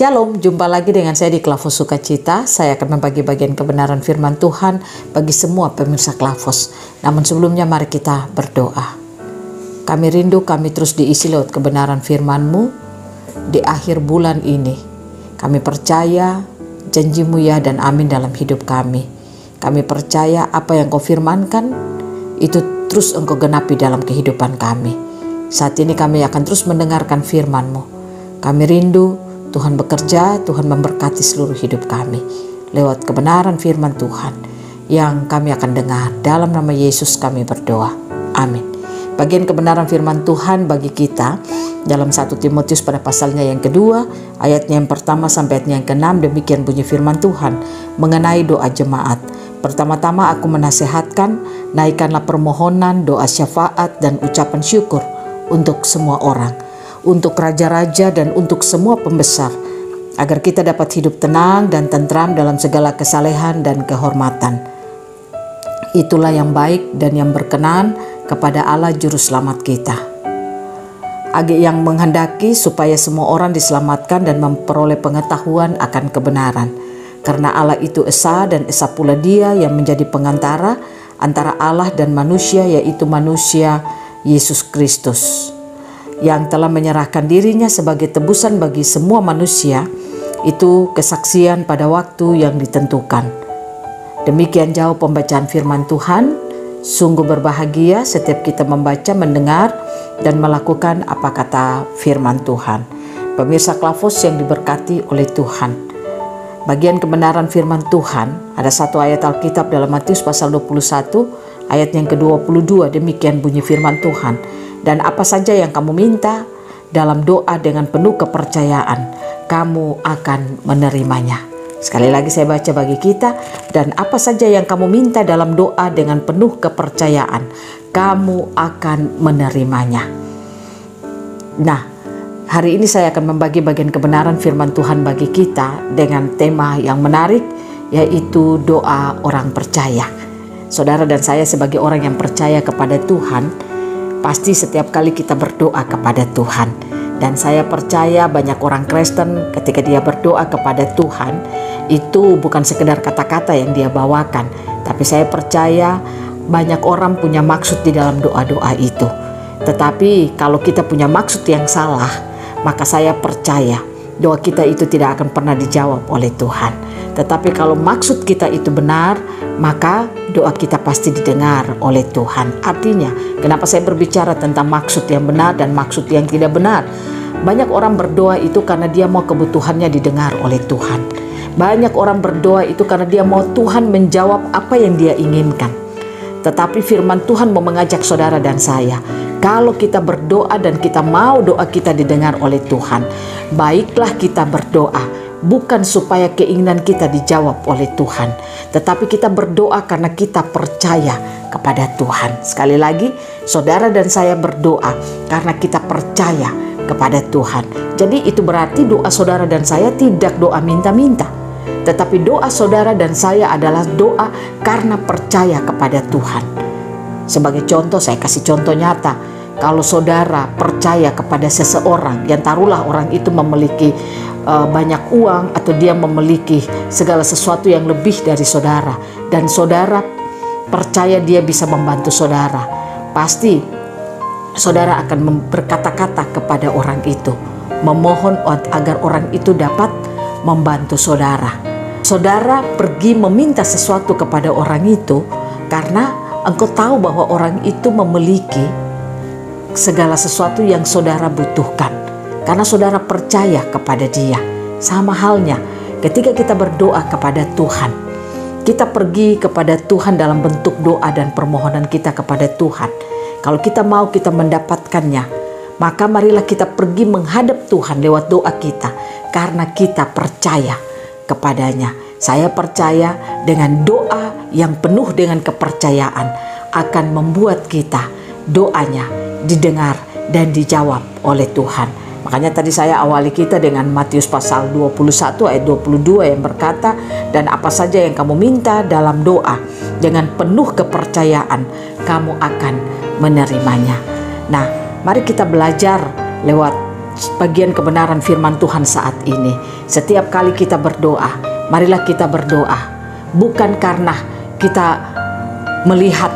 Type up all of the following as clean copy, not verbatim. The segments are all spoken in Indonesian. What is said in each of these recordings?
Shalom, jumpa lagi dengan saya di Klavos Sukacita. Saya akan membagi bagian kebenaran firman Tuhan bagi semua pemirsa Klavos. Namun sebelumnya mari kita berdoa. Kami rindu kami terus diisi lewat kebenaran firman-Mu di akhir bulan ini. Kami percaya janji-Mu ya dan amin dalam hidup kami. Kami percaya apa yang Kau firmankan itu terus Engkau genapi dalam kehidupan kami. Saat ini kami akan terus mendengarkan firman-Mu. Kami rindu Tuhan bekerja, Tuhan memberkati seluruh hidup kami lewat kebenaran firman Tuhan yang kami akan dengar. Dalam nama Yesus kami berdoa. Amin. Bagian kebenaran firman Tuhan bagi kita dalam 1 Timotius pada pasalnya yang kedua, ayatnya yang pertama sampai ayatnya yang ke-6, demikian bunyi firman Tuhan mengenai doa jemaat. Pertama-tama aku menasehatkan, naikkanlah permohonan, doa syafaat dan ucapan syukur untuk semua orang, untuk raja-raja dan untuk semua pembesar, agar kita dapat hidup tenang dan tentram dalam segala kesalehan dan kehormatan. Itulah yang baik dan yang berkenan kepada Allah Juru Selamat kita, yang menghendaki supaya semua orang diselamatkan dan memperoleh pengetahuan akan kebenaran. Karena Allah itu esa dan esa pula Dia yang menjadi pengantara antara Allah dan manusia, yaitu manusia Yesus Kristus, yang telah menyerahkan dirinya sebagai tebusan bagi semua manusia, itu kesaksian pada waktu yang ditentukan. Demikian jauh pembacaan firman Tuhan. Sungguh berbahagia setiap kita membaca, mendengar, dan melakukan apa kata firman Tuhan. Pemirsa Klavos yang diberkati oleh Tuhan, bagian kebenaran firman Tuhan, ada satu ayat Alkitab dalam Matius pasal 21, ayat yang ke-22, demikian bunyi firman Tuhan. Dan apa saja yang kamu minta dalam doa dengan penuh kepercayaan, kamu akan menerimanya. Sekali lagi saya baca bagi kita, dan apa saja yang kamu minta dalam doa dengan penuh kepercayaan, kamu akan menerimanya. Nah, hari ini saya akan membagi bagian kebenaran firman Tuhan bagi kita dengan tema yang menarik, yaitu doa orang percaya. Saudara dan saya sebagai orang yang percaya kepada Tuhan, pasti setiap kali kita berdoa kepada Tuhan. Dan saya percaya banyak orang Kristen ketika dia berdoa kepada Tuhan, itu bukan sekedar kata-kata yang dia bawakan, tapi saya percaya banyak orang punya maksud di dalam doa-doa itu. Tetapi kalau kita punya maksud yang salah, maka saya percaya doa kita itu tidak akan pernah dijawab oleh Tuhan. Tetapi kalau maksud kita itu benar, maka doa kita pasti didengar oleh Tuhan. Artinya, kenapa saya berbicara tentang maksud yang benar dan maksud yang tidak benar? Banyak orang berdoa itu karena dia mau kebutuhannya didengar oleh Tuhan. Banyak orang berdoa itu karena dia mau Tuhan menjawab apa yang dia inginkan. Tetapi firman Tuhan mau mengajak saudara dan saya, kalau kita berdoa dan kita mau doa kita didengar oleh Tuhan, baiklah kita berdoa bukan supaya keinginan kita dijawab oleh Tuhan, tetapi kita berdoa karena kita percaya kepada Tuhan. Sekali lagi, saudara dan saya berdoa karena kita percaya kepada Tuhan. Jadi itu berarti doa saudara dan saya tidak doa minta-minta, tetapi doa saudara dan saya adalah doa karena percaya kepada Tuhan. Sebagai contoh, saya kasih contoh nyata. Kalau saudara percaya kepada seseorang yang taruhlah orang itu memiliki banyak uang atau dia memiliki segala sesuatu yang lebih dari saudara, dan saudara percaya dia bisa membantu saudara, pasti saudara akan berkata-kata kepada orang itu, memohon agar orang itu dapat membantu saudara. Saudara pergi meminta sesuatu kepada orang itu karena engkau tahu bahwa orang itu memiliki segala sesuatu yang saudara butuhkan, karena saudara percaya kepada dia. Sama halnya ketika kita berdoa kepada Tuhan, kita pergi kepada Tuhan dalam bentuk doa dan permohonan kita kepada Tuhan. Kalau kita mau kita mendapatkannya, maka marilah kita pergi menghadap Tuhan lewat doa kita, karena kita percaya kepadanya. Saya percaya dengan doa yang penuh dengan kepercayaan akan membuat kita doanya didengar dan dijawab oleh Tuhan. Makanya tadi saya awali kita dengan Matius pasal 21 ayat 22 yang berkata, dan apa saja yang kamu minta dalam doa dengan penuh kepercayaan, kamu akan menerimanya. Nah, mari kita belajar lewat bagian kebenaran firman Tuhan saat ini. Setiap kali kita berdoa, marilah kita berdoa bukan karena kita melihat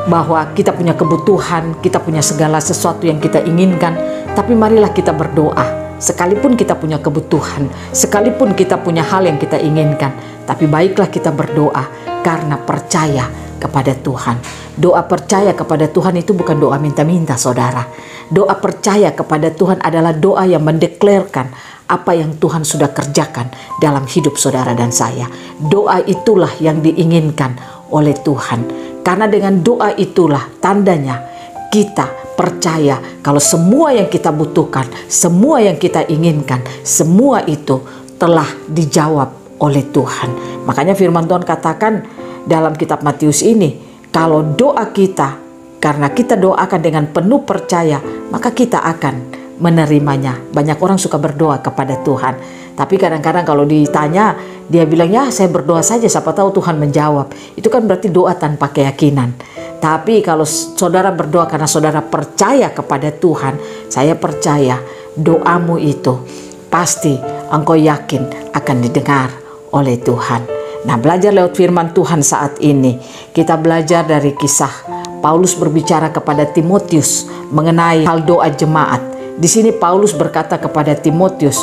bahwa kita punya kebutuhan, kita punya segala sesuatu yang kita inginkan, tapi marilah kita berdoa. Sekalipun kita punya kebutuhan, sekalipun kita punya hal yang kita inginkan, tapi baiklah kita berdoa karena percaya kepada Tuhan. Doa percaya kepada Tuhan itu bukan doa minta-minta, saudara. Doa percaya kepada Tuhan adalah doa yang mendeklarkan apa yang Tuhan sudah kerjakan dalam hidup saudara dan saya. Doa itulah yang diinginkan oleh Tuhan. Karena dengan doa itulah tandanya kita percaya kalau semua yang kita butuhkan, semua yang kita inginkan, semua itu telah dijawab oleh Tuhan. Makanya firman Tuhan katakan dalam kitab Matius ini, kalau doa kita, karena kita doakan dengan penuh percaya, maka kita akan menerimanya. Banyak orang suka berdoa kepada Tuhan, tapi kadang-kadang kalau ditanya, dia bilang, ya saya berdoa saja, siapa tahu Tuhan menjawab. Itu kan berarti doa tanpa keyakinan. Tapi kalau saudara berdoa karena saudara percaya kepada Tuhan, saya percaya doamu itu pasti engkau yakin akan didengar oleh Tuhan. Nah, belajar lewat firman Tuhan saat ini, kita belajar dari kisah Paulus berbicara kepada Timotius mengenai hal doa jemaat. Di sini Paulus berkata kepada Timotius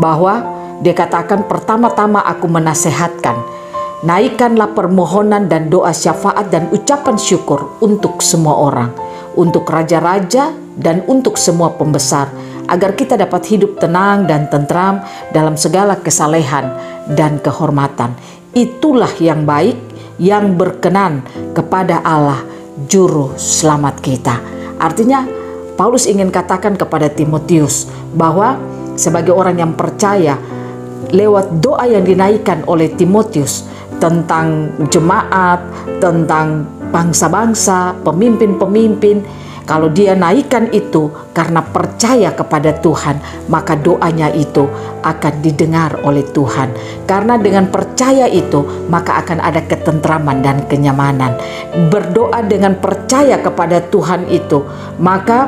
bahwa dia katakan, pertama-tama aku menasehatkan, naikkanlah permohonan dan doa syafaat dan ucapan syukur untuk semua orang, untuk raja-raja dan untuk semua pembesar, agar kita dapat hidup tenang dan tentram dalam segala kesalehan dan kehormatan. Itulah yang baik, yang berkenan kepada Allah juru selamat kita. Artinya Paulus ingin katakan kepada Timotius bahwa sebagai orang yang percaya, lewat doa yang dinaikkan oleh Timotius tentang jemaat, tentang bangsa-bangsa, pemimpin-pemimpin, kalau dia naikkan itu karena percaya kepada Tuhan, maka doanya itu akan didengar oleh Tuhan. Karena dengan percaya itu, maka akan ada ketentraman dan kenyamanan. Berdoa dengan percaya kepada Tuhan itu, maka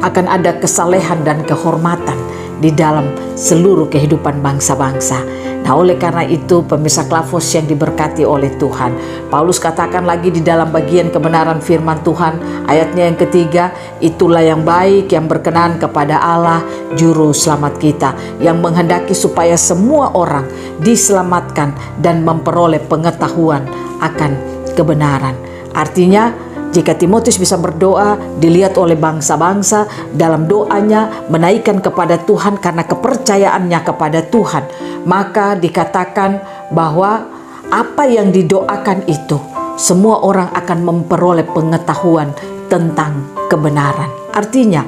akan ada kesalehan dan kehormatan di dalam seluruh kehidupan bangsa-bangsa. Nah, oleh karena itu pemirsa Klafos yang diberkati oleh Tuhan, Paulus katakan lagi di dalam bagian kebenaran firman Tuhan, ayatnya yang ketiga, itulah yang baik, yang berkenan kepada Allah juru selamat kita, yang menghendaki supaya semua orang diselamatkan dan memperoleh pengetahuan akan kebenaran. Artinya jika Timotius bisa berdoa, dilihat oleh bangsa-bangsa dalam doanya menaikkan kepada Tuhan karena kepercayaannya kepada Tuhan, maka dikatakan bahwa apa yang didoakan itu, semua orang akan memperoleh pengetahuan tentang kebenaran. Artinya,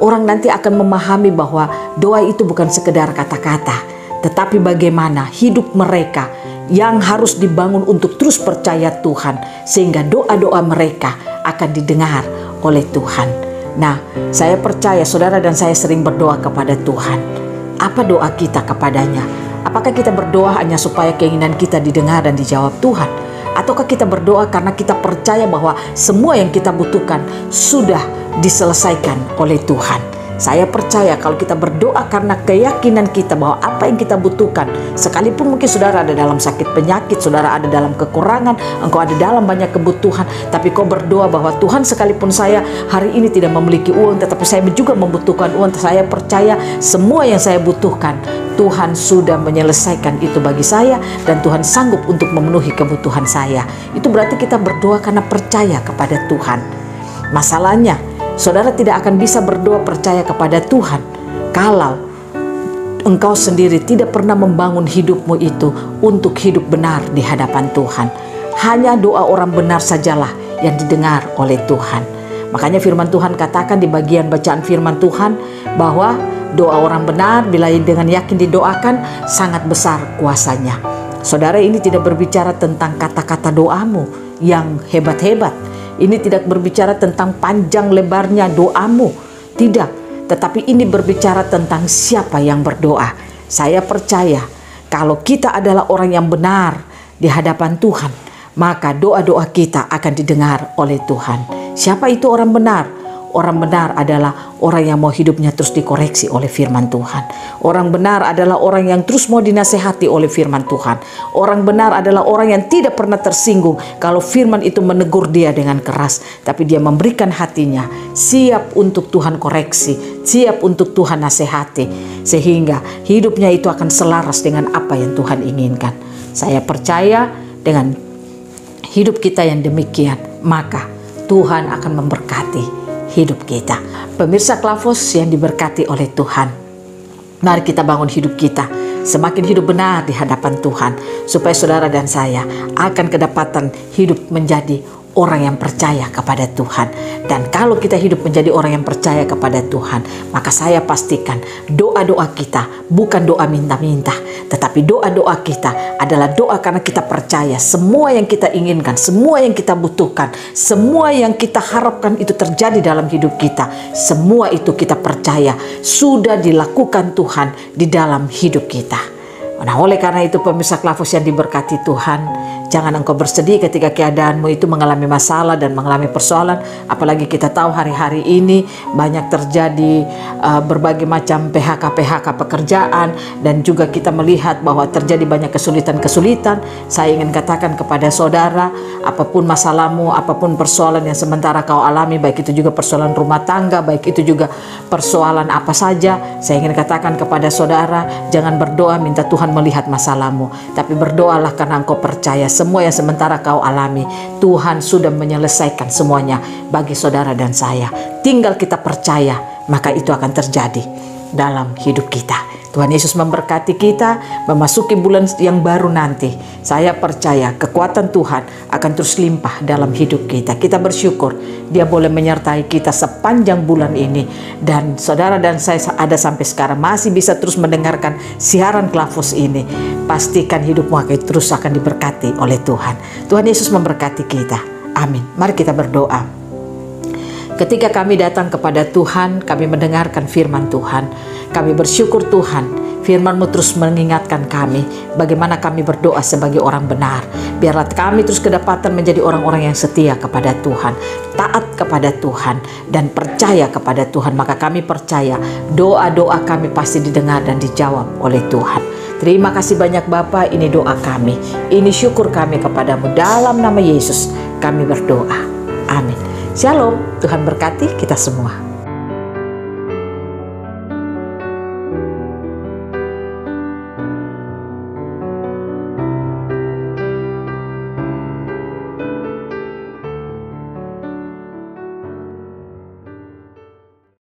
orang nanti akan memahami bahwa doa itu bukan sekedar kata-kata, tetapi bagaimana hidup mereka yang harus dibangun untuk terus percaya Tuhan, sehingga doa-doa mereka akan didengar oleh Tuhan. Nah, saya percaya saudara dan saya sering berdoa kepada Tuhan. Apa doa kita kepadanya? Apakah kita berdoa hanya supaya keinginan kita didengar dan dijawab Tuhan? Ataukah kita berdoa karena kita percaya bahwa semua yang kita butuhkan sudah diselesaikan oleh Tuhan? Saya percaya kalau kita berdoa karena keyakinan kita bahwa apa yang kita butuhkan, sekalipun mungkin saudara ada dalam sakit penyakit, saudara ada dalam kekurangan, engkau ada dalam banyak kebutuhan, tapi kau berdoa bahwa Tuhan, sekalipun saya hari ini tidak memiliki uang, tetapi saya juga membutuhkan uang, saya percaya semua yang saya butuhkan Tuhan sudah menyelesaikan itu bagi saya, dan Tuhan sanggup untuk memenuhi kebutuhan saya. Itu berarti kita berdoa karena percaya kepada Tuhan. Masalahnya, saudara tidak akan bisa berdoa percaya kepada Tuhan kalau engkau sendiri tidak pernah membangun hidupmu itu untuk hidup benar di hadapan Tuhan. Hanya doa orang benar sajalah yang didengar oleh Tuhan. Makanya firman Tuhan katakan di bagian bacaan firman Tuhan bahwa doa orang benar bila dengan yakin didoakan sangat besar kuasanya. Saudara, ini tidak berbicara tentang kata-kata doamu yang hebat-hebat. Ini tidak berbicara tentang panjang lebarnya doamu, tidak. Tetapi ini berbicara tentang siapa yang berdoa. Saya percaya kalau kita adalah orang yang benar di hadapan Tuhan, maka doa-doa kita akan didengar oleh Tuhan. Siapa itu orang benar? Orang benar adalah orang yang mau hidupnya terus dikoreksi oleh firman Tuhan. Orang benar adalah orang yang terus mau dinasehati oleh firman Tuhan. Orang benar adalah orang yang tidak pernah tersinggung kalau firman itu menegur dia dengan keras, tapi dia memberikan hatinya siap untuk Tuhan koreksi, siap untuk Tuhan nasihati, sehingga hidupnya itu akan selaras dengan apa yang Tuhan inginkan. Saya percaya dengan hidup kita yang demikian, maka Tuhan akan memberkati hidup kita. Pemirsa Klavos yang diberkati oleh Tuhan, mari kita bangun hidup kita semakin hidup benar di hadapan Tuhan, supaya saudara dan saya akan kedapatan hidup menjadi orang yang percaya kepada Tuhan. Dan kalau kita hidup menjadi orang yang percaya kepada Tuhan, maka saya pastikan doa-doa kita bukan doa minta-minta, tetapi doa-doa kita adalah doa karena kita percaya semua yang kita inginkan, semua yang kita butuhkan, semua yang kita harapkan itu terjadi dalam hidup kita. Semua itu kita percaya sudah dilakukan Tuhan di dalam hidup kita. Nah, oleh karena itu pemirsa Klavos yang diberkati Tuhan, jangan engkau bersedih ketika keadaanmu itu mengalami masalah dan mengalami persoalan. Apalagi kita tahu hari-hari ini banyak terjadi berbagai macam PHK pekerjaan, dan juga kita melihat bahwa terjadi banyak kesulitan-kesulitan. Saya ingin katakan kepada saudara, apapun masalahmu, apapun persoalan yang sementara kau alami, baik itu juga persoalan rumah tangga, baik itu juga persoalan apa saja, saya ingin katakan kepada saudara, jangan berdoa minta Tuhan melihat masalahmu, tapi berdoalah karena engkau percaya semua yang sementara kau alami, Tuhan sudah menyelesaikan semuanya bagi saudara dan saya. Tinggal kita percaya, maka itu akan terjadi dalam hidup kita. Tuhan Yesus memberkati kita memasuki bulan yang baru nanti. Saya percaya kekuatan Tuhan akan terus limpah dalam hidup kita. Kita bersyukur Dia boleh menyertai kita sepanjang bulan ini. Dan saudara dan saya ada sampai sekarang masih bisa terus mendengarkan siaran Klavos ini. Pastikan hidupmu akan terus akan diberkati oleh Tuhan. Tuhan Yesus memberkati kita. Amin. Mari kita berdoa. Ketika kami datang kepada Tuhan, kami mendengarkan firman Tuhan. Kami bersyukur Tuhan, firman-Mu terus mengingatkan kami bagaimana kami berdoa sebagai orang benar. Biarlah kami terus kedapatan menjadi orang-orang yang setia kepada Tuhan, taat kepada Tuhan, dan percaya kepada Tuhan. Maka kami percaya doa-doa kami pasti didengar dan dijawab oleh Tuhan. Terima kasih banyak Bapa, ini doa kami, ini syukur kami kepadamu. Dalam nama Yesus kami berdoa. Amin. Shalom, Tuhan berkati kita semua.